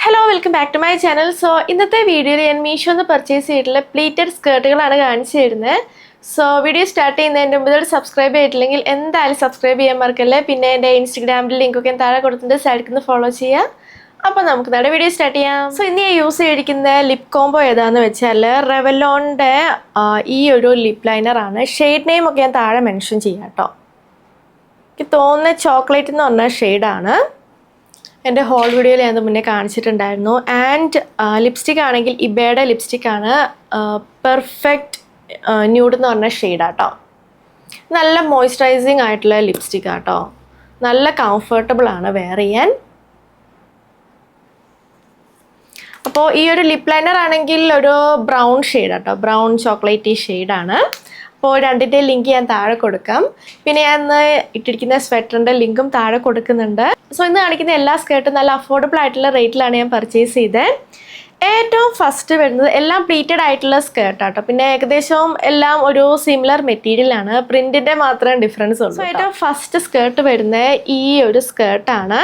Hello, welcome back to my channel. So, ഇന്നത്തെ വീഡിയോയിൽ ഞാൻ മീഷോന്ന് പർച്ചേസ് ചെയ്തിട്ടുള്ള പ്ലീറ്റഡ് സ്കേർട്ടുകളാണ് കാണിച്ചു തരുന്നത്. സോ വീഡിയോ സ്റ്റാർട്ട് ചെയ്യുന്നതിന് മുമ്പ് സബ്സ്ക്രൈബ് ചെയ്തിട്ടില്ലെങ്കിൽ എന്തായാലും സബ്സ്ക്രൈബ് ചെയ്യാൻ മറക്കല്ലേ. പിന്നെ എൻ്റെ ഇൻസ്റ്റാഗ്രാമിൽ ലിങ്കൊക്കെ താഴെ കൊടുത്തിട്ട് സൈഡിൽ നിന്ന് ഫോളോ ചെയ്യുക. അപ്പോൾ നമുക്ക് നമ്മുടെ വീഡിയോ സ്റ്റാർട്ട് ചെയ്യാം. സോ ഇന്ന് ഞാൻ യൂസ് ചെയ്തിരിക്കുന്ന ലിപ് കോംബോ ഏതാണെന്ന് വെച്ചാൽ റെവലോണിൻ്റെ ഈ ഒരു ലിപ് ലൈനറാണ്. ഷെയ്ഡ് നെയിം ഒക്കെ ഞാൻ താഴെ മെൻഷൻ ചെയ്യാം കേട്ടോ. എനിക്ക് തോന്നുന്ന ചോക്ലേറ്റ് എന്ന് പറഞ്ഞ ഷെയ്ഡാണ്. എൻ്റെ ഹോൾ വീഡിയോയിൽ ഞാൻ മുന്നേ കാണിച്ചിട്ടുണ്ടായിരുന്നു. ആൻഡ് ലിപ്സ്റ്റിക് ആണെങ്കിൽ ഇബയുടെ ലിപ്സ്റ്റിക്കാണ്. പെർഫെക്റ്റ് ന്യൂഡ് എന്ന് പറഞ്ഞ ഷെയ്ഡാട്ടോ. നല്ല മോയ്സ്ചറൈസിങ് ആയിട്ടുള്ള ലിപ്സ്റ്റിക് ആട്ടോ. നല്ല കംഫർട്ടബിൾ ആണ് വെയർ ചെയ്യാൻ. അപ്പോൾ ഈ ഒരു ലിപ് ലൈനർ ആണെങ്കിൽ ഒരു ബ്രൗൺ ഷെയ്ഡാട്ടോ, ബ്രൗൺ ചോക്ലേറ്റി ഷെയ്ഡാണ്. അപ്പോൾ രണ്ടിൻ്റെ ലിങ്ക് ഞാൻ താഴെ കൊടുക്കാം. പിന്നെ ഞാൻ ഇന്ന് ഇട്ടിരിക്കുന്ന സ്വെറ്ററിൻ്റെ ലിങ്കും താഴെ കൊടുക്കുന്നുണ്ട്. സോ ഇന്ന് കാണിക്കുന്ന എല്ലാ സ്കേർട്ടും നല്ല അഫോർഡബിൾ ആയിട്ടുള്ള റേറ്റിലാണ് ഞാൻ പർച്ചേസ് ചെയ്തത്. ഏറ്റവും ഫസ്റ്റ് വരുന്നത് എല്ലാം പ്ലീറ്റഡ് ആയിട്ടുള്ള സ്കേർട്ടാട്ടോ. പിന്നെ ഏകദേശം എല്ലാം ഒരു സിമിലർ മെറ്റീരിയലാണ്, പ്രിൻറ്റിൻ്റെ മാത്രമേ ഡിഫറൻസ് ഉള്ളൂ. സോ ഏറ്റവും ഫസ്റ്റ് സ്കേർട്ട് വരുന്നത് ഈ ഒരു സ്കേർട്ടാണ്.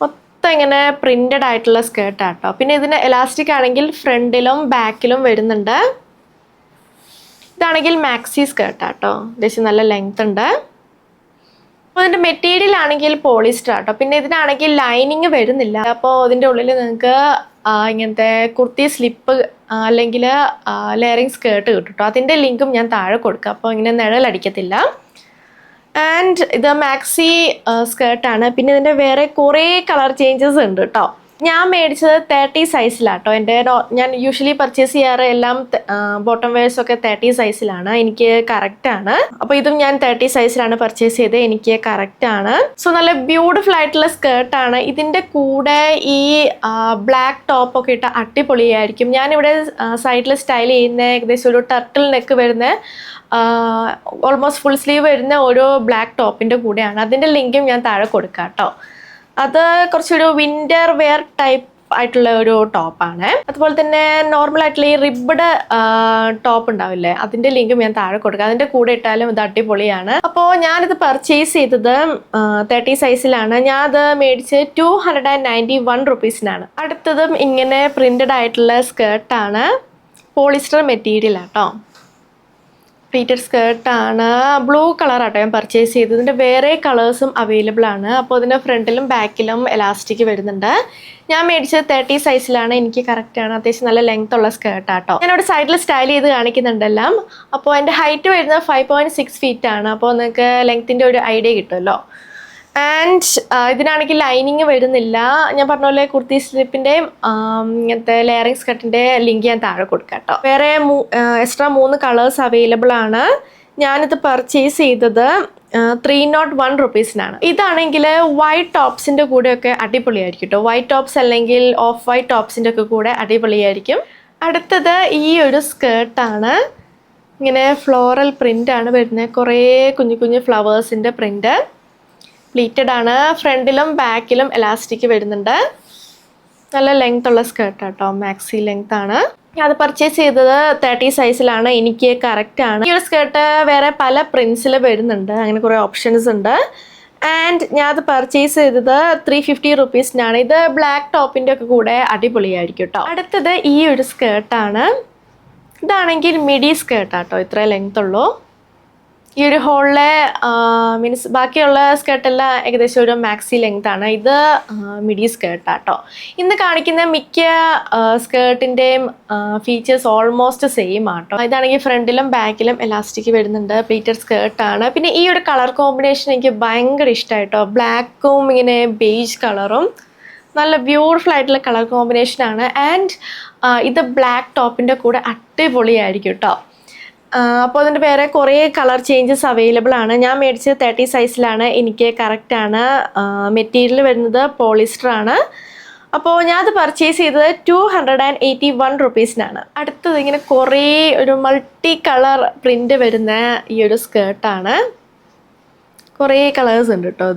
മൊത്തം ഇങ്ങനെ പ്രിൻറ്റഡ് ആയിട്ടുള്ള സ്കേർട്ടാട്ടോ. പിന്നെ ഇതിന് എലാസ്റ്റിക് ആണെങ്കിൽ ഫ്രണ്ടിലും ബാക്കിലും വരുന്നുണ്ട്. ഇതാണെങ്കിൽ മാക്സി സ്കേർട്ടാട്ടോ, അത്യാവശ്യം നല്ല ലെങ്ത് ഉണ്ട്. അപ്പോൾ ഇതിൻ്റെ മെറ്റീരിയൽ ആണെങ്കിൽ പോളിസ്റ്റർ ആട്ടോ. പിന്നെ ഇതിനാണെങ്കിൽ ലൈനിങ് വരുന്നില്ല. അപ്പോൾ ഇതിൻ്റെ ഉള്ളിൽ നിങ്ങൾക്ക് ഇങ്ങനത്തെ കുർത്തി സ്ലിപ്പ് അല്ലെങ്കിൽ ലെയറിങ് സ്കേർട്ട് കിട്ടും കേട്ടോ. അതിൻ്റെ ലിങ്കും ഞാൻ താഴെ കൊടുക്കാം, അപ്പോൾ ഇങ്ങനെ നിഴലടിക്കത്തില്ല. ആൻഡ് ഇത് മാക്സി സ്കേർട്ടാണ്. പിന്നെ ഇതിൻ്റെ വേറെ കുറേ കളർ ചേഞ്ചസ് ഉണ്ട് കേട്ടോ. ഞാൻ മേടിച്ചത് 30 സൈസിലാട്ടോ. ഞാൻ യൂഷ്വലി പർച്ചേസ് ചെയ്യാറ് എല്ലാം ബോട്ടം വെയർസൊക്കെ 30 സൈസിലാണ്. എനിക്ക് കറക്റ്റാണ്. അപ്പോൾ ഇതും ഞാൻ 30 സൈസിലാണ് പർച്ചേസ് ചെയ്തത്. എനിക്ക് കറക്റ്റാണ്. സോ നല്ല ബ്യൂട്ടിഫുൾ ആയിട്ടുള്ള സ്കേർട്ടാണ്. ഇതിൻ്റെ കൂടെ ഈ ബ്ലാക്ക് ടോപ്പൊക്കെ ഇട്ട് അടിപൊളിയായിരിക്കും. ഞാനിവിടെ സൈഡിൽ സ്റ്റൈൽ ചെയ്യുന്ന ഏകദേശം ഒരു ടർട്ടിൽ നെക്ക് വരുന്ന ഓൾമോസ്റ്റ് ഫുൾ സ്ലീവ് വരുന്ന ഒരു ബ്ലാക്ക് ടോപ്പിൻ്റെ കൂടെയാണ്. അതിൻ്റെ ലിങ്കും ഞാൻ താഴെ കൊടുക്കാം കേട്ടോ. അത് കുറച്ചൊരു വിൻ്റർ വെയർ ടൈപ്പ് ആയിട്ടുള്ള ഒരു ടോപ്പാണ്. അതുപോലെ തന്നെ നോർമൽ ആയിട്ടുള്ള ഈ റിബ്ഡ് ടോപ്പ് ഉണ്ടാവില്ലേ, അതിൻ്റെ ലിങ്കും ഞാൻ താഴെ കൊടുക്കാം. അതിൻ്റെ കൂടെ ഇട്ടാലും ഇത് അടിപൊളിയാണ്. അപ്പോൾ ഞാനിത് പർച്ചേസ് ചെയ്തത് 30 സൈസിലാണ്. ഞാൻ അത് മേടിച്ച് 291 റുപ്പീസിനാണ്. അടുത്തതും ഇങ്ങനെ പ്രിൻറ്റഡ് ആയിട്ടുള്ള സ്കേർട്ടാണ്. പോളിസ്റ്റർ മെറ്റീരിയൽ ആട്ടോ. പ്ലീറ്റഡ് സ്കേർട്ടാണ്. ബ്ലൂ കളറാട്ടോ ഞാൻ പർച്ചേസ് ചെയ്തത്. ഇതിൻ്റെ വേറെ കളേഴ്സും അവൈലബിൾ ആണ്. അപ്പോൾ ഇതിൻ്റെ ഫ്രണ്ടിലും ബാക്കിലും എലാസ്റ്റിക് വരുന്നുണ്ട്. ഞാൻ മേടിച്ചത് 30 സൈസിലാണ്. എനിക്ക് കറക്റ്റാണ്. അത്യാവശ്യം നല്ല ലെങ്ത് ഉള്ള സ്കേർട്ടാട്ടോ. ഞാനിവിടെ സൈഡിൽ സ്റ്റൈൽ ചെയ്ത് കാണിക്കുന്നുണ്ടെല്ലാം. അപ്പോൾ എൻ്റെ ഹൈറ്റ് വരുന്നത് 5.6 ഫീറ്റ് ആണ്. അപ്പോൾ നിങ്ങൾക്ക് ലെങ്ത്തിൻ്റെ ഒരു ഐഡിയ കിട്ടുമല്ലോ. ആൻഡ് ഇതിനാണെങ്കിൽ ലൈനിങ് വരുന്നില്ല. ഞാൻ പറഞ്ഞ പോലെ കുർത്തി സ്ലിപ്പിൻ്റെയും ഇങ്ങനത്തെ ലെയറിങ് സ്കർട്ടിൻ്റെ ലിങ്ക് ഞാൻ താഴെ കൊടുക്കാം കേട്ടോ. വേറെ എക്സ്ട്രാ 3 കളേഴ്സ് അവൈലബിൾ ആണ്. ഞാനിത് പർച്ചേസ് ചെയ്തത് 301 റുപ്പീസിനാണ്. ഇതാണെങ്കിൽ വൈറ്റ് ടോപ്സിൻ്റെ കൂടെയൊക്കെ അടിപൊളിയായിരിക്കും കേട്ടോ. വൈറ്റ് ടോപ്സ് അല്ലെങ്കിൽ ഓഫ് വൈറ്റ് ടോപ്സിൻ്റെ ഒക്കെ കൂടെ അടിപൊളിയായിരിക്കും. അടുത്തത് ഈ ഒരു സ്കേർട്ടാണ്. ഇങ്ങനെ ഫ്ലോറൽ പ്രിൻ്റാണ് വരുന്നത്. കുറേ കുഞ്ഞു കുഞ്ഞു ഫ്ലവേഴ്സിൻ്റെ പ്രിൻ്റ്. പ്ലീറ്റഡ് ആണ്. ഫ്രണ്ടിലും ബാക്കിലും എലാസ്റ്റിക് വരുന്നുണ്ട്. നല്ല ലെങ്ത് ഉള്ള സ്കേർട്ട് കേട്ടോ. മാക്സി ലെങ്ത് ആണ്. ഞാൻ അത് പർച്ചേസ് ചെയ്തത് 30 സൈസിലാണ്. എനിക്ക് കറക്റ്റ് ആണ്. ഈ ഒരു സ്കേർട്ട് വേറെ പല പ്രിൻസിൽ വരുന്നുണ്ട്. അങ്ങനെ കുറേ ഓപ്ഷൻസ് ഉണ്ട്. ആൻഡ് ഞാൻ അത് പർച്ചേസ് ചെയ്തത് 350 റുപ്പീസിനാണ്. ഇത് ബ്ലാക്ക് ടോപ്പിൻ്റെ ഒക്കെ കൂടെ അടിപൊളിയായിരിക്കും കേട്ടോ. അടുത്തത് ഈ ഒരു സ്കേർട്ടാണ്. ഇതാണെങ്കിൽ മിഡി സ്കേർട്ടാട്ടോ. ഇത്ര ലെങ്ത് ഉള്ളൂ. ഈ ഒരു ഹോളിലെ മീൻസ് ബാക്കിയുള്ള സ്കേർട്ടെല്ലാം ഏകദേശം ഒരു മാക്സി ലെങ്ത് ആണ്. ഇത് മിഡി സ്കേർട്ടാട്ടോ. ഇന്ന് കാണിക്കുന്ന മിക്ക സ്കേർട്ടിൻ്റെയും ഫീച്ചേഴ്സ് ഓൾമോസ്റ്റ് സെയിം ആട്ടോ. ഇതാണെങ്കിൽ ഫ്രണ്ടിലും ബാക്കിലും എലാസ്റ്റിക് വരുന്നുണ്ട്. പ്ലീറ്റഡ് സ്കേർട്ടാണ്. പിന്നെ ഈ ഒരു കളർ കോമ്പിനേഷൻ എനിക്ക് ഭയങ്കര ഇഷ്ടമായിട്ടോ. ബ്ലാക്കും ഇങ്ങനെ ബേജ് കളറും നല്ല ബ്യൂട്ടിഫുൾ ആയിട്ടുള്ള കളർ കോമ്പിനേഷനാണ്. ആൻഡ് ഇത് ബ്ലാക്ക് ടോപ്പിൻ്റെ കൂടെ അടിപൊളിയായിരിക്കും കേട്ടോ. അപ്പോൾ അതിൻ്റെ വേറെ കുറേ കളർ ചേഞ്ചസ് അവൈലബിൾ ആണ്. ഞാൻ മേടിച്ചത് 30 സൈസിലാണ്. എനിക്ക് കറക്റ്റാണ്. മെറ്റീരിയൽ വരുന്നത് പോളിസ്റ്റർ ആണ്. അപ്പോൾ ഞാനത് പർച്ചേസ് ചെയ്തത് 281 റുപ്പീസിനാണ്. അടുത്തത് ഇങ്ങനെ കുറേ ഒരു മൾട്ടി കളർ പ്രിൻ്റ് വരുന്ന ഈ ഒരു സ്കേർട്ടാണ്. കുറേ കളേഴ്സ് ഉണ്ട് കേട്ടോ.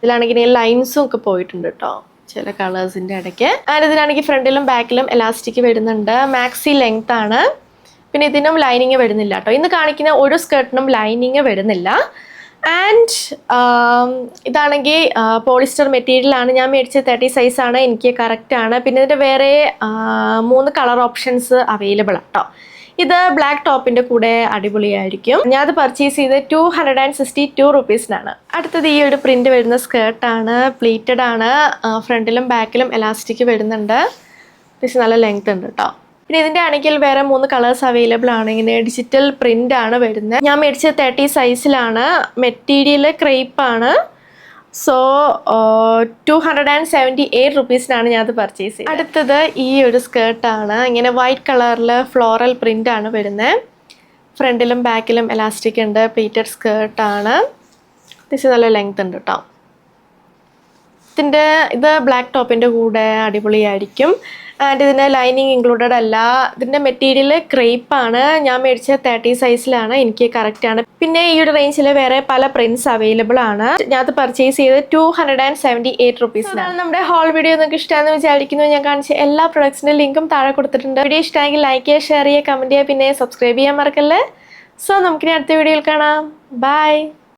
ഇതിലാണെങ്കിൽ ലൈൻസും ഒക്കെ പോയിട്ടുണ്ട് കേട്ടോ ചില കളേഴ്സിൻ്റെ ഇടയ്ക്ക്. ആൻഡ് ഇതിലാണെങ്കിൽ ഫ്രണ്ടിലും ബാക്കിലും എലാസ്റ്റിക് വരുന്നുണ്ട്. മാക്സി ലെങ്ത് ആണ്. പിന്നെ ഇതിനും ലൈനിങ് വരുന്നില്ല കേട്ടോ. ഇന്ന് കാണിക്കുന്ന ഒരു സ്കേർട്ടിനും ലൈനിങ് വരുന്നില്ല. ആൻഡ് ഇതാണെങ്കിൽ പോളിസ്റ്റർ മെറ്റീരിയലാണ്. ഞാൻ മേടിച്ച 30 സൈസാണ്, എനിക്ക് കറക്റ്റാണ്. പിന്നെ ഇതിൻ്റെ വേറെ 3 കളർ ഓപ്ഷൻസ് അവൈലബിൾ ആട്ടോ. ഇത് ബ്ലാക്ക് ടോപ്പിൻ്റെ കൂടെ അടിപൊളിയായിരിക്കും. ഞാനത് പർച്ചേസ് ചെയ്ത് 262 റുപ്പീസിനാണ്. അടുത്തത് ഈ ഒരു പ്രിൻ്റ് വരുന്ന സ്കേർട്ടാണ്. പ്ലീറ്റഡ് ആണ്, ഫ്രണ്ടിലും ബാക്കിലും എലാസ്റ്റിക് വരുന്നുണ്ട്. അത്യാവശ്യം നല്ല ലെങ്ത് ഉണ്ട് കേട്ടോ. പിന്നെ ഇതിൻ്റെ ആണെങ്കിൽ വേറെ 3 കളേഴ്സ് അവൈലബിൾ ആണ്. ഇങ്ങനെ ഡിജിറ്റൽ പ്രിൻ്റ് ആണ് വരുന്നത്. ഞാൻ മേടിച്ചത് 30 സൈസിലാണ്. മെറ്റീരിയൽ ക്രേപ്പാണ്. സോ 278 റുപ്പീസിനാണ് ഞാനത് പർച്ചേസ് ചെയ്തത്. അടുത്തത് ഈ ഒരു സ്കേർട്ടാണ്. ഇങ്ങനെ വൈറ്റ് കളറിൽ ഫ്ലോറൽ പ്രിൻ്റ് ആണ് വരുന്നത്. ഫ്രണ്ടിലും ബാക്കിലും എലാസ്റ്റിക് ഉണ്ട്. പ്ലീറ്റഡ് സ്കേർട്ടാണ്. അത്യാവശ്യം നല്ല ലെങ്ത് ഉണ്ട് കേട്ടോ. ഇത് ബ്ലാക്ക് ടോപ്പിൻ്റെ കൂടെ അടിപൊളിയായിരിക്കും. ആൻഡ് ഇതിന് ലൈനിങ് ഇൻക്ലൂഡഡ് അല്ല. ഇതിൻ്റെ മെറ്റീരിയൽ ക്രേപ്പാണ്. ഞാൻ മേടിച്ച 30 സൈസിലാണ്, എനിക്ക് കറക്റ്റാണ്. പിന്നെ ഈ ഒരു റേഞ്ചിൽ വേറെ പല പ്രിൻറ്റ്സ് അവൈലബിൾ ആണ്. ഞാനത് പർച്ചേസ് ചെയ്ത് 278 റുപ്പീസിനാണ്. നമ്മുടെ ഹോൾ വീഡിയോ നിങ്ങൾക്ക് ഇഷ്ടമാണെന്ന് വിചാരിക്കുന്നു. ഞാൻ കാണിച്ച എല്ലാ പ്രൊഡക്ട്സിൻ്റെ ലിങ്കും താഴെ കൊടുത്തിട്ടുണ്ട്. വീഡിയോ ഇഷ്ടമായെങ്കിൽ ലൈക്ക് ചെയ്യുക, ഷെയർ ചെയ്യുക, കമൻറ്റ് ചെയ്യുക, പിന്നെ സബ്സ്ക്രൈബ് ചെയ്യാൻ മറക്കല്ലേ. സോ നമുക്കിനി അടുത്ത വീഡിയോയിൽ കാണാം. ബൈ.